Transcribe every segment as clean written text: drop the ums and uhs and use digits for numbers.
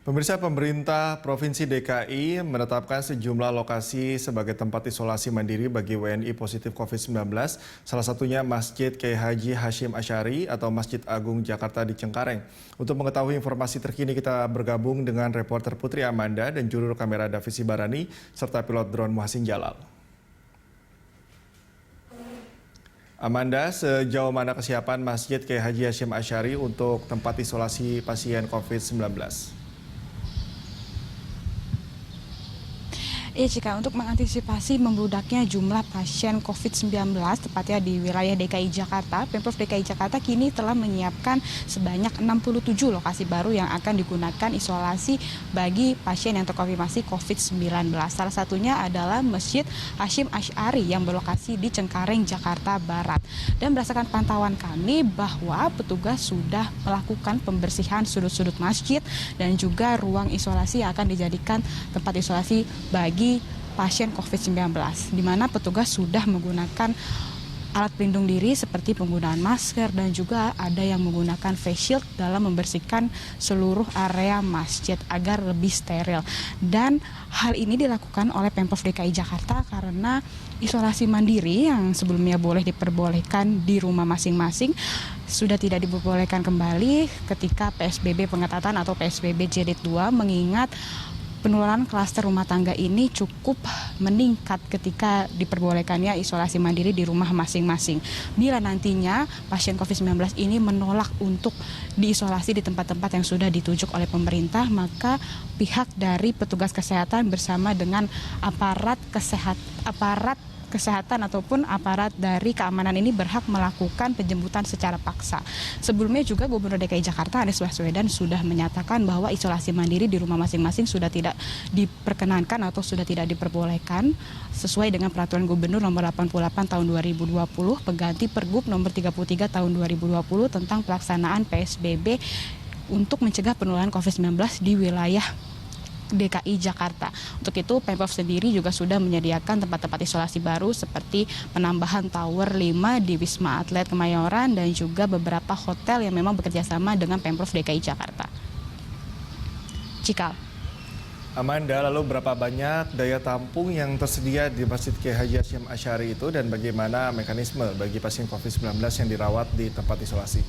Pemirsa, pemerintah Provinsi DKI menetapkan sejumlah lokasi sebagai tempat isolasi mandiri bagi WNI positif COVID-19, salah satunya Masjid Kiai Haji Hashim Asy'ari atau Masjid Agung Jakarta di Cengkareng. Untuk mengetahui informasi terkini, kita bergabung dengan reporter Putri Amanda dan juru kamera Davisi Barani, serta pilot drone Muhsin Jalal. Amanda, sejauh mana kesiapan Masjid Kiai Haji Hashim Asy'ari untuk tempat isolasi pasien COVID-19? Iya Cika, untuk mengantisipasi membludaknya jumlah pasien COVID-19 tepatnya di wilayah DKI Jakarta, Pemprov DKI Jakarta kini telah menyiapkan sebanyak 67 lokasi baru yang akan digunakan isolasi bagi pasien yang terkonfirmasi COVID-19. Salah satunya adalah Masjid Hashim Asy'ari yang berlokasi di Cengkareng, Jakarta Barat. Dan berdasarkan pantauan kami bahwa petugas sudah melakukan pembersihan sudut-sudut masjid dan juga ruang isolasi yang akan dijadikan tempat isolasi bagi pasien COVID-19, di mana petugas sudah menggunakan alat pelindung diri seperti penggunaan masker dan juga ada yang menggunakan face shield dalam membersihkan seluruh area masjid agar lebih steril. Dan hal ini dilakukan oleh Pemprov DKI Jakarta karena isolasi mandiri yang sebelumnya boleh diperbolehkan di rumah masing-masing sudah tidak diperbolehkan kembali ketika PSBB pengetatan atau PSBB Jilid 2, mengingat penularan klaster rumah tangga ini cukup meningkat ketika diperbolehkannya isolasi mandiri di rumah masing-masing. Bila nantinya pasien COVID-19 ini menolak untuk diisolasi di tempat-tempat yang sudah ditunjuk oleh pemerintah, maka pihak dari petugas kesehatan bersama dengan aparat kesehatan ataupun aparat dari keamanan ini berhak melakukan penjemputan secara paksa. Sebelumnya juga Gubernur DKI Jakarta Anies Baswedan sudah menyatakan bahwa isolasi mandiri di rumah masing-masing sudah tidak diperkenankan atau sudah tidak diperbolehkan sesuai dengan peraturan Gubernur nomor 88 tahun 2020 pengganti Pergub nomor 33 tahun 2020 tentang pelaksanaan PSBB untuk mencegah penularan COVID-19 di wilayah DKI Jakarta. Untuk itu Pemprov sendiri juga sudah menyediakan tempat-tempat isolasi baru seperti penambahan Tower 5 di Wisma Atlet Kemayoran dan juga beberapa hotel yang memang bekerjasama dengan Pemprov DKI Jakarta. Cikal. Amanda, lalu berapa banyak daya tampung yang tersedia di Masjid Kiai Haji Hashim Asy'ari itu dan bagaimana mekanisme bagi pasien COVID-19 yang dirawat di tempat isolasi?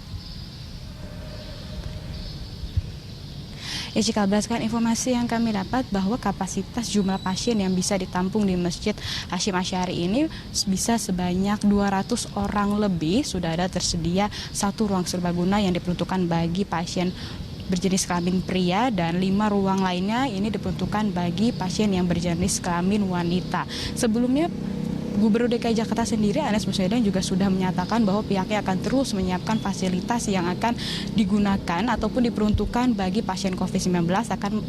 Ya, jika berdasarkan informasi yang kami dapat bahwa kapasitas jumlah pasien yang bisa ditampung di Masjid Hashim Asy'ari ini bisa sebanyak 200 orang lebih. Sudah ada tersedia satu ruang serbaguna yang diperuntukkan bagi pasien berjenis kelamin pria dan 5 ruang lainnya ini diperuntukkan bagi pasien yang berjenis kelamin wanita. Sebelumnya Gubernur DKI Jakarta sendiri Anies Baswedan juga sudah menyatakan bahwa pihaknya akan terus menyiapkan fasilitas yang akan digunakan ataupun diperuntukkan bagi pasien COVID-19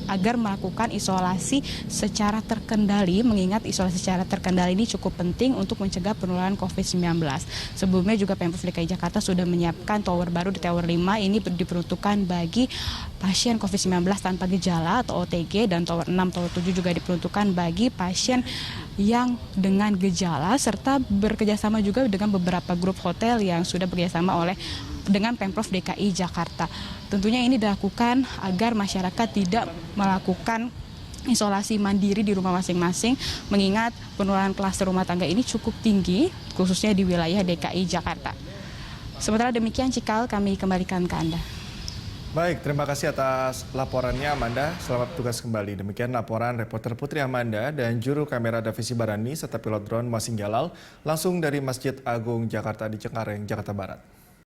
agar melakukan isolasi secara terkendali, mengingat isolasi secara terkendali ini cukup penting untuk mencegah penularan COVID-19. Sebelumnya juga Pemprov DKI Jakarta sudah menyiapkan tower baru di Tower 5, ini diperuntukkan bagi pasien COVID-19 tanpa gejala atau OTG, dan Tower 6, Tower 7 juga diperuntukkan bagi pasien yang dengan gejala serta bekerjasama juga dengan beberapa grup hotel yang sudah bekerjasama dengan Pemprov DKI Jakarta. Tentunya ini dilakukan agar masyarakat tidak melakukan isolasi mandiri di rumah masing-masing, mengingat penularan klaster rumah tangga ini cukup tinggi khususnya di wilayah DKI Jakarta. Sementara demikian, Cikal, kami kembalikan ke Anda. Baik, terima kasih atas laporannya Amanda. Selamat bertugas kembali. Demikian laporan reporter Putri Amanda dan juru kamera Davisi Barani serta pilot drone Muhsin Jalal langsung dari Masjid Agung Jakarta di Cengkareng, Jakarta Barat.